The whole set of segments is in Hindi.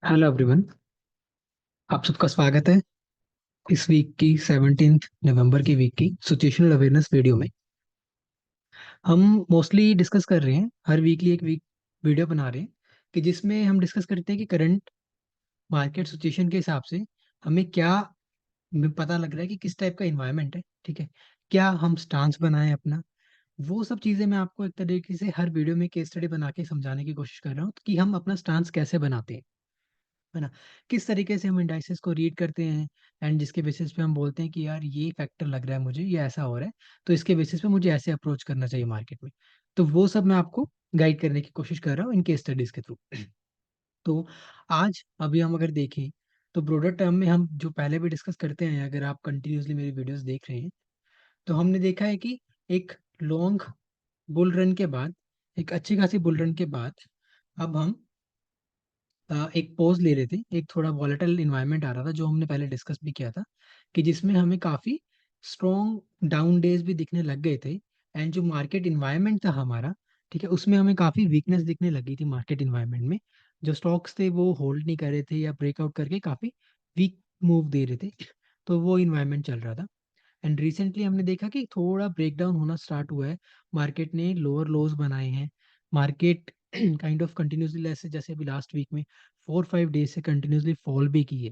Hello everyone. आप सबका स्वागत है इस वीक की 17 नवंबर की वीक की सिचुएशनल अवेयरनेस वीडियो में। हम मोस्टली डिस्कस कर रहे हैं, हर वीकली एक वीक वीडियो बना रहे हैं कि जिसमें हम डिस्कस करते हैं कि करंट मार्केट सिचुएशन के हिसाब से हमें क्या पता लग रहा है कि किस टाइप का इन्वायरमेंट है। ठीक है, क्या हम स्टांस बनाएं अपना, वो सब चीजें मैं आपको एक तरीके से हर वीडियो में केस स्टडी बना के समझाने की कोशिश कर रहा हूँ कि हम अपना स्टांस कैसे बनाते हैं, है ना। किस तरीके से हम इंडाइसेस को रीड करते हैं एंड जिसके बेसिस पे हम बोलते हैं कि यार ये फैक्टर लग रहा है मुझे, ये ऐसा हो रहा है, तो इसके बेसिस पे मुझे ऐसे अप्रोच करना चाहिए मार्केट में। तो वो सब मैं आपको गाइड करने की कोशिश कर रहा हूँ इन केस स्टडीज के थ्रू। तो आज अभी हम अगर देखें तो ब्रॉडर टर्म में हम जो पहले भी डिस्कस करते हैं, अगर आप कंटिन्यूसली मेरी वीडियोस देख रहे हैं तो हमने देखा है कि एक लॉन्ग बुल रन के बाद, एक अच्छी खासी बुल रन के बाद अब हम एक पॉज ले रहे थे। एक थोड़ा वॉलेटाइल इन्वायरमेंट आ रहा था जो हमने पहले डिस्कस भी किया था कि जिसमें हमें काफी स्ट्रॉन्ग डाउन डेज भी दिखने लग गए थे। एंड जो मार्केट इन्वायरमेंट था हमारा, ठीक है, उसमें हमें काफी वीकनेस दिखने लगी थी मार्केट इन्वायरमेंट में। जो स्टॉक्स थे वो होल्ड नहीं कर रहे थे या ब्रेकआउट करके काफी वीक मूव दे रहे थे। तो वो इन्वायरमेंट चल रहा था। एंड रिसेंटली हमने देखा कि थोड़ा ब्रेकडाउन होना स्टार्ट हुआ है। मार्केट ने लोअर लोज बनाए हैं। मार्केट काइंड ऑफ कंटिन्यूसली, जैसे जैसे अभी लास्ट वीक में 4-5 डेज से कंटिन्यूसली फॉल भी की है।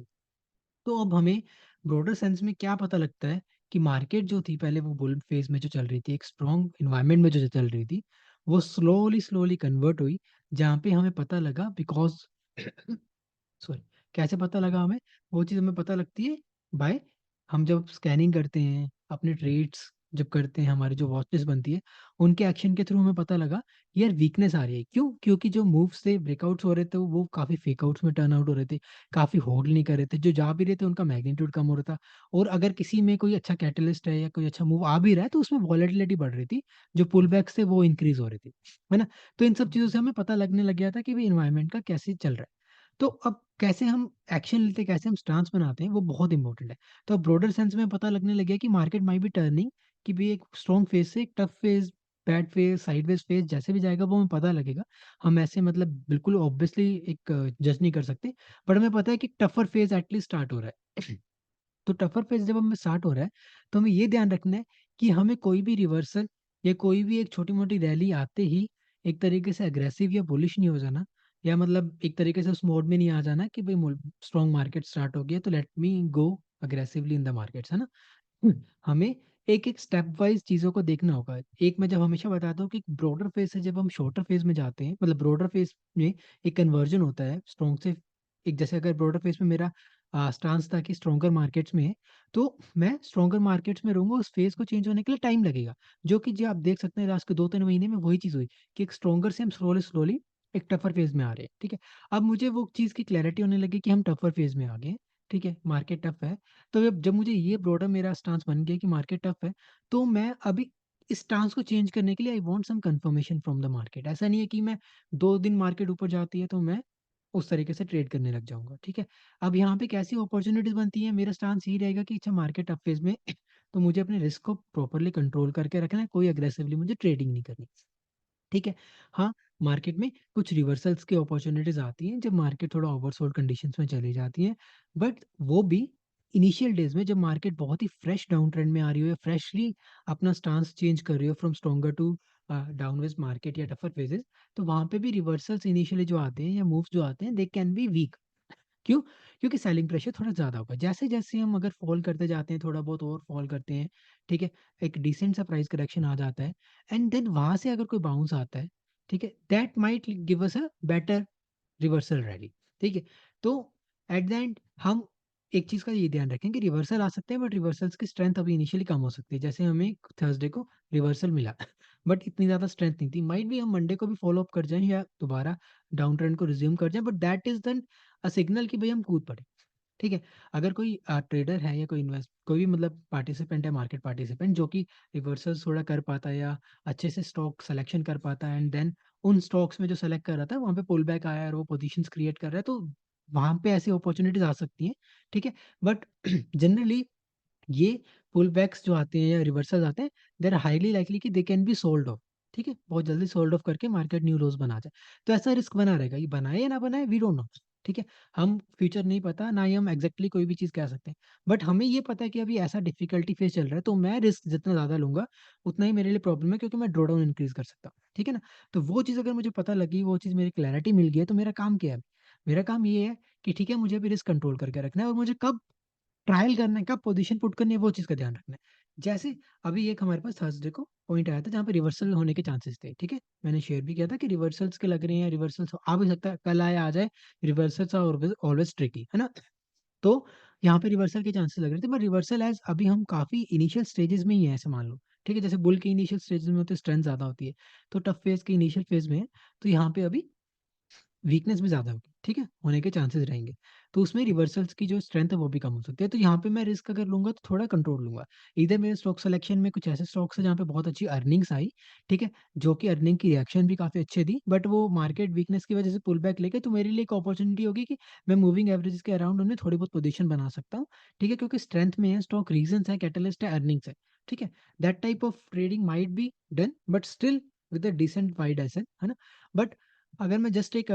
तो अब हमें ब्रॉडर सेंस में क्या पता लगता है कि मार्केट जो थी पहले वो बुल फेज में जो चल रही थी, एक स्ट्रॉन्ग इन्वायरमेंट में जो चल रही थी, वो स्लोली स्लोली कन्वर्ट हुई। जहाँ पे हमें पता लगा बिकॉज सॉरी, कैसे पता लगा हमें? वो चीज़ हमें पता लगती है बाय, हम जब स्कैनिंग करते हैं अपने ट्रेड्स, जब करते हैं हमारी जो वॉचलिस्ट बनती है, उनके एक्शन के थ्रू हमें पता लगा यार वीकनेस आ रही है। क्यों? क्योंकि जो मूव्स से ब्रेकआउट्स हो रहे थे वो काफी फेकआउट्स में टर्न आउट हो रहे थे, काफी होल्ड नहीं कर रहे थे, जो जा भी रहे थे उनका मैग्नीट्यूड कम हो रहा था। और अगर किसी में कोई अच्छा कैटलिस्ट है या कोई अच्छा मूव आ भी रहा है तो उसमें वॉलेटिलिटी बढ़ रही थी, जो पुल बैक से वो इंक्रीज हो रही थी, है ना। तो इन सब चीजों से हमें पता लगने लग गया था कि भाई इन्वायरमेंट का कैसे चल रहा है। तो अब कैसे हम एक्शन लेते हैं, कैसे हम स्टांस बनाते हैं, वो बहुत इंपॉर्टेंट है। तो अब ब्रॉडर सेंस में पता लगने लगे कि मार्केट माई बी टर्निंग, कि भी एक स्ट्रॉन्ग फेज से एक tough phase, bad phase, sideways phase जैसे भी जाएगा वो हमें पता लगेगा। हम ऐसे मतलब बिल्कुल ऑब्वियसली एक जज नहीं कर सकते, बट हमें पता है कि टफर फेज एटलीस्ट स्टार्ट हो रहा है। तो टफर फेज जब हमें स्टार्ट हो रहा है तो हमें ये ध्यान रखना है कि हमें कोई भी रिवर्सल या कोई भी एक छोटी मोटी रैली आते ही एक तरीके से अग्रेसिव या बुलिश नहीं हो जाना, या मतलब एक तरीके से उस मोड में नहीं आ जाना कि भाई स्ट्रॉन्ग मार्केट स्टार्ट हो गया तो let me go aggressively in the markets, है ना। हमें एक एक स्टेप वाइज चीजों को देखना होगा। एक मैं जब हमेशा बताता हूँ कि ब्रॉडर फेज से जब हम शॉर्टर फेज में जाते हैं, मतलब ब्रॉडर फेज में एक कन्वर्जन होता है स्ट्रॉन्ग से। एक जैसे अगर ब्रॉडर फेज में मेरा स्टांस था कि स्ट्रॉन्गर मार्केट्स में है, तो मैं स्ट्रॉन्गर मार्केट्स में रहूंगा, उस फेज को चेंज होने के लिए टाइम लगेगा। जो कि जो आप देख सकते हैं लास्ट के 2-3 महीने में वही चीज हुई कि एक स्ट्रॉन्गर से हम स्लोली स्लोली एक टफर फेज में आ रहे हैं। ठीक है, अब मुझे वो चीज की क्लैरिटी होने लगी कि हम टफर फेज में आ गए हैं। ठीक है, मार्केट टफ है। तो जब मुझे ये ब्रॉडर मेरा स्टांस बन गया कि मार्केट टफ है, तो मैं अभी इस स्टांस को चेंज करने के लिए I want some confirmation from the market. ऐसा नहीं है कि मैं 2 दिन मार्केट ऊपर जाती है तो मैं उस तरीके से ट्रेड करने लग जाऊंगा। ठीक है, अब यहाँ पे कैसी अपॉर्चुनिटीज बनती है, मेरा स्टांस यही रहेगा कि अच्छा मार्केट अप फेज में तो मुझे अपने रिस्क को प्रॉपरली कंट्रोल करके रखना है, कोई अग्रेसिवली मुझे ट्रेडिंग नहीं करनी। ठीक है। हाँ, मार्केट में कुछ रिवर्सल्स की अपॉर्चुनिटीज आती हैं जब मार्केट थोड़ा ओवरसोल्ड कंडीशंस में चली जाती है, बट वो भी इनिशियल डेज में जब मार्केट बहुत ही फ्रेश डाउन ट्रेंड में आ रही हो या फ्रेशली अपना स्टांस चेंज कर रही हो from stronger to downward market या टफर फेजेस, तो वहां पे भी रिवर्सल्स इनिशियली जो आते हैं या मूव्स जो आते हैं दे कैन बी वीक। क्यों? क्योंकि सेलिंग प्रेशर थोड़ा ज्यादा होगा। जैसे जैसे हम अगर फॉल करते जाते हैं, थोड़ा बहुत और फॉल करते हैं, ठीक है, एक डिसेंट सा प्राइस करेक्शन आ जाता है, एंड देन वहां से अगर कोई बाउंस आता है, ठीक है, that might give us a better reversal rally. ठीक है, तो एट द एंड हम एक चीज का ये ध्यान रखें कि रिवर्सल आ सकते हैं, बट रिवर्सल्स की स्ट्रेंथ अभी इनिशियली कम हो सकती है। जैसे हमें थर्सडे को रिवर्सल मिला बट इतनी ज्यादा स्ट्रेंथ नहीं थी। माइट भी हम मंडे को भी फॉलो अप कर जाएं या दोबारा डाउन ट्रेंड को रिज्यूम कर जाएं, but that is then signal कि भाई हम कूद पड़े। ठीक है, अगर कोई ट्रेडर है या कोई इन्वेस्ट कोई भी मतलब पार्टिसिपेंट है, मार्केट पार्टिसिपेंट जो कि रिवर्सल थोड़ा कर पाता है या अच्छे से स्टॉक सिलेक्शन कर पाता है, एंड देन उन स्टॉक्स में जो सेलेक्ट कर रहा था वहां पे पुल बैक आया और वो पोजीशंस क्रिएट कर रहा है, तो वहां पे ऐसी अपॉर्चुनिटीज आ सकती हैं। ठीक है, बट जनरली ये पुल बैक्स जो आते हैं या रिवर्सल आते हैं, देर हाईली लाइकली कि they can be sold off. ठीक है, बहुत जल्दी सोल्ड ऑफ करके मार्केट न्यू लोज बना जाए। तो ऐसा रिस्क बना रहेगा, ये बनाए या ना बनाए वी डोंट नो। ठीक है, हम फ्यूचर नहीं पता, ना ही हम एग्जैक्टली कोई भी चीज़ कह सकते हैं, बट हमें ये पता है कि अभी ऐसा डिफिकल्टी फेस चल रहा है, तो मैं रिस्क जितना ज़्यादा लूंगा उतना ही मेरे लिए प्रॉब्लम है, क्योंकि मैं ड्रॉ डाउन इंक्रीज कर सकता हूँ। ठीक है ना, तो वो चीज़ अगर मुझे पता लगी, वो चीज़ मेरी क्लैरिटी मिल गई है, तो मेरा काम क्या है? मेरा काम ये है कि ठीक है, मुझे अभी रिस्क कंट्रोल करके रखना है, और मुझे कब ट्रायल करना है, कब पोजीशन पुट करनी है, वो चीज़ का ध्यान रखना है। जैसे अभी एक हमारे पास थर्सडे को पॉइंट आया था जहाँ पे रिवर्सल होने के चांसेस थे, ठीक है? मैंने शेयर भी किया था कि रिवर्सल्स के लग रहे हैं, रिवर्सल्स आ भी सकता है, कल आए, आ जाए, reversals are always always tricky, है ना? तो यहाँ पे रिवर्सल के चांसेस लग रहे थे, पर रिवर्सल एज़ अभी हम काफ़ी इनिशियल स्टेजेस में ही हैं, ऐसे मान लो, ठीक है? जैसे बुल के इनिशियल स्टेजेस में होते हैं, स्ट्रेंथ ज़्यादा होती है, तो टफ फेज़ के इनिशियल फेज़ में है, तो यहाँ पे अभी वीकनेस भी ज़्यादा होगी, ठीक है? होने के चांसेस रहेंगे। तो उसमें रिवर्सल्स की जो स्ट्रेंथ है वो भी कम हो सकती है। तो यहाँ पे मैं रिस्क अगर लूँगा तो थोड़ा कंट्रोल लूँगा। इधर मेरे स्टॉक सिलेक्शन में कुछ ऐसे स्टॉक्स हैं जहाँ पे बहुत अच्छी अर्निंग्स आई, ठीक है? जो कि अर्निंग की रिएक्शन भी काफ़ी अच्छी दी, बट वो मार्केट वीकनेस की वजह से पुल बैक लेके, तो मेरे लिए एक अपॉर्च्युनिटी होगी कि मैं मूविंग एवरेजेस के अराउंड उनमें थोड़ी बहुत पोजीशन बना सकता हूँ, ठीक है? क्योंकि स्ट्रेंथ में है, स्टॉक रीज़न्स है, कैटलिस्ट है, अर्निंग्स है, ठीक है? That type of trading might be done, but still with a decent wide asset, है ना? बट अगर मैं जस्ट एक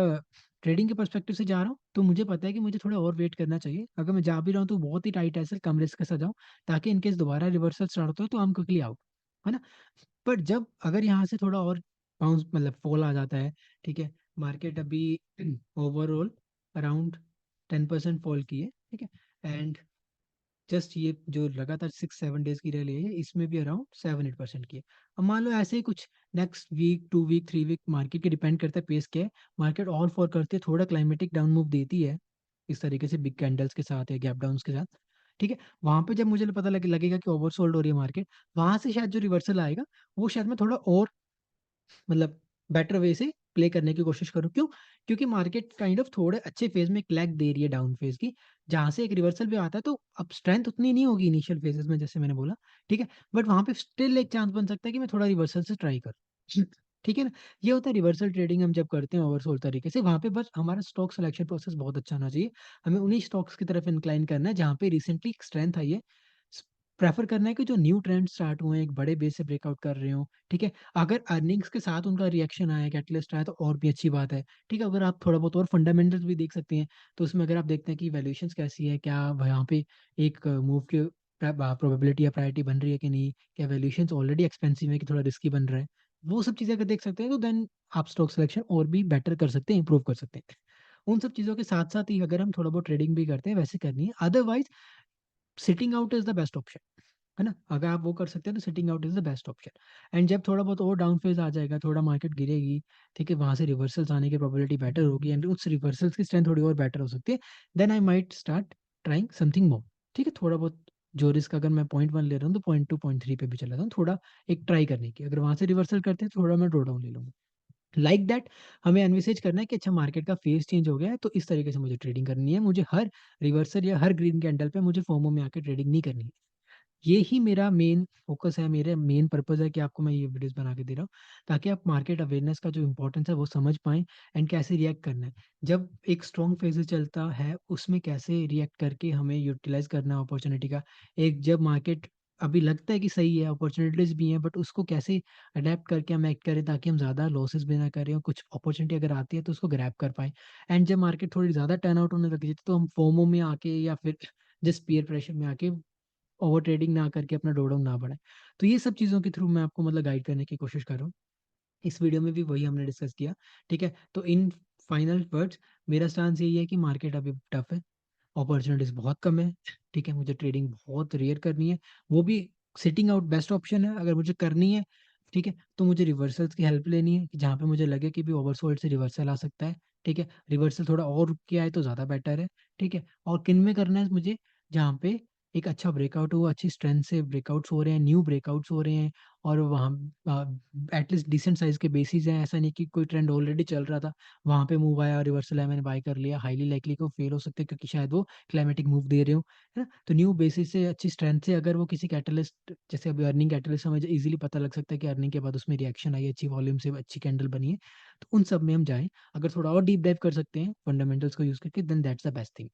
ट्रेडिंग के पर्सपेक्टिव से जा रहा हूँ, तो मुझे पता है कि मुझे थोड़ा और वेट करना चाहिए। अगर मैं जा भी रहा हूँ तो बहुत ही टाइट एसेट, कम रिस्क के साथ जाऊँ, ताकि इन केस दोबारा रिवर्सल स्टार्ट होता है तो आई एम क्विकली आउट, है ना? बट जब अगर यहाँ से थोड़ा और बाउंस मतलब फॉल आ जाता है, ठीक है? मार्केट अभी ओवरऑल अराउंड 10% फॉल की है, ठीक है? एंड जस्ट ये जो लगातार 6-7 डेज की रैली है, इसमें भी अराउंड 7-8% की है। अब मान लो ऐसे ही कुछ next week, 2 week, 3 week, market के डिपेंड करता है पेस क्या है, मार्केट और फॉल करती है, थोड़ा क्लाइमेटिक डाउन मूव देती है, इस तरीके से बिग कैंडल्स के साथ या गैप डाउन्स के साथ, ठीक है? वहां पे जब मुझे पता लगेगा कि ओवरसोल्ड हो रही है मार्केट, वहां से शायद जो रिवर्सल आएगा, वो शायद मैं थोड़ा और मतलब बेटर वे से प्ले करने की कोशिश करूँ। क्यों? क्योंकि मार्केट काइंड ऑफ थोड़े अच्छे फेज में एक लेग दे रही है डाउन फेज की, जहाँ से एक रिवर्सल भी आता है, तो अब स्ट्रेंथ उतनी नहीं होगी इनिशियल फेजेस में, जैसे मैंने बोला, ठीक है? बट वहाँ पे स्टिल एक चांस बन सकता है कि मैं थोड़ा रिवर्सल से ट्राई करूँ। ठीक है ना? ये होता है रिवर्सल ट्रेडिंग हम जब करते हैं ओवरसोल्ड तरीके से, वहाँ पे बस हमारा स्टॉक सिलेक्शन प्रोसेस बहुत अच्छा होना चाहिए। हमें उन्हीं स्टॉक्स की तरफ इंक्लाइन करना है जहाँ पे रिसेंटली एक स्ट्रेंथ आई है। प्रेफर करना है कि जो न्यू ट्रेंड स्टार्ट हुए हैं, एक बड़े बेस से ब्रेकआउट कर रहे हो, ठीक है? अगर अर्निंग्स के साथ उनका रिएक्शन आया, कैटलिस्ट आया, तो और भी अच्छी बात है, ठीक है? अगर आप थोड़ा बहुत और फंडामेंटल्स भी देख सकते हैं, तो उसमें अगर आप देखते हैं कि वैल्यूएशंस कैसी है, क्या यहाँ पे एक मूव की प्रोबेबिलिटी या प्रायोरिटी बन रही है कि नहीं, क्या वैल्यूएशंस ऑलरेडी एक्सपेंसिव है कि थोड़ा रिस्की बन रहा है, वो सब चीज़ें अगर देख सकते हैं, तो देन आप स्टॉक सिलेक्शन और भी बेटर कर सकते हैं, इंप्रूव कर सकते हैं। उन सब चीज़ों के साथ साथ ही अगर हम थोड़ा बहुत ट्रेडिंग भी करते हैं, वैसे करनी है, otherwise sitting out is the best option, है ना? अगर आप वो कर सकते हैं तो sitting out is the best option. And जब थोड़ा बहुत और डाउन फेज आ जाएगा, थोड़ा मार्केट गिरेगी, ठीक है, वहां से रिवर्सल्स आने की प्रोबेबिलिटी बेटर होगी, एंड उस रिवर्सल्स की स्ट्रेंथ थोड़ी और बेटर हो सकती है, then I might start trying something more, ठीक है? थोड़ा बहुत जो रिस्क अगर मैं पॉइंट 1 ले रहा हूँ, तो पॉइंट 2 पॉइंट 3 पे भी चला जाऊँ, थोड़ा एक ट्राई करने की, अगर वहां से रिवर्सल करते हैं तो थोड़ा मैं ड्रॉ डाउन ले लूंगा, लाइक दैट। हमें एनविसेज करना है कि अच्छा मार्केट का फेज चेंज हो गया है, तो इस तरीके से मुझे ट्रेडिंग करनी है, मुझे हर रिवर्सल या हर ग्रीन कैंडल पे मुझे फोमो में आके ट्रेडिंग नहीं करनी है। ये ही मेरा मेन फोकस है, मेरे मेन पर्पस है कि आपको मैं ये वीडियोस बना के दे रहा हूँ, ताकि आप मार्केट अवेयरनेस का जो इंपॉर्टेंस है वो समझ पाएं, एंड कैसे रिएक्ट करना है जब एक स्ट्रॉन्ग फेज चलता है, उसमें कैसे रिएक्ट करके हमें यूटिलाइज करना है अपॉर्चुनिटी का। एक जब मार्केट अभी लगता है कि सही है, अपॉर्चुनिटीज भी हैं, बट उसको कैसे अडेप्ट करके हम एक्ट करें ताकि हम ज़्यादा लॉसेस भी ना करें, और कुछ अपॉर्चुनिटी अगर आती है तो उसको ग्रैब कर पाए। एंड जब मार्केट थोड़ी ज़्यादा टर्न आउट होने लग जाती है, तो हम फोमो में आके या फिर जिस पीयर प्रेशर में आके ओवर ट्रेडिंग ना करके अपना ड्रॉडाउन ना बढ़ाएं। तो ये सब चीज़ों के थ्रू मैं आपको मतलब गाइड करने की कोशिश कर रहा हूँ। इस वीडियो में भी वही हमने डिस्कस किया, ठीक है? तो इन फाइनल वर्ड्स, मेरा स्टांस यही है कि मार्केट अभी टफ है, अपॉर्चुनिटीज बहुत कम है, ठीक है? मुझे ट्रेडिंग बहुत रेयर करनी है, वो भी सिटिंग आउट बेस्ट ऑप्शन है अगर मुझे करनी है, ठीक है? तो मुझे रिवर्सल्स की हेल्प लेनी है कि जहाँ पे मुझे लगे कि भी ओवरसोल्ड से रिवर्सल आ सकता है, ठीक है? रिवर्सल थोड़ा और रुक के आए तो ज़्यादा बेटर है, ठीक है? और किन में करना है मुझे, जहाँ पे एक अच्छा ब्रेकआउट हुआ, अच्छी स्ट्रेंथ से ब्रेकआउट्स हो रहे हैं, न्यू ब्रेकआउट्स हो रहे हैं, और वहाँ एटलीस्ट डिसेंट साइज के बेसिस हैं, ऐसा नहीं कि कोई ट्रेंड ऑलरेडी चल रहा था, वहाँ पे मूव आया, रिवर्सल है, मैंने बाय कर लिया, हाईली लाइकली को फेल हो सकते हैं क्योंकि शायद वो क्लाइमेटिक मूव दे रहे हो, है ना? तो न्यू बेसिस से अच्छी स्ट्रेंथ से अगर वो किसी कैटलिस्ट, जैसे अभी अर्निंग कैटलिस्ट, हमें इजीली पता लग सकता है कि अर्निंग के बाद उसमें रिएक्शन आई, अच्छी वॉल्यूम से अच्छी कैंडल बनी है, तो उन सब में हम जाएं। अगर थोड़ा और डीप डाइव कर सकते हैं फंडामेंटल्स को यूज करके, then that's the best thing,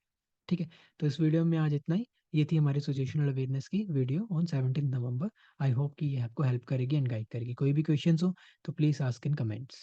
ठीक है? तो इस वीडियो में आज इतना ही। ये थी हमारी सिचुएशनल अवेयरनेस की video on 17 November. I hope कि ये आपको हेल्प करेगी एंड गाइड करेगी। कोई भी क्वेश्चंस हो तो प्लीज आस्क इन कमेंट्स।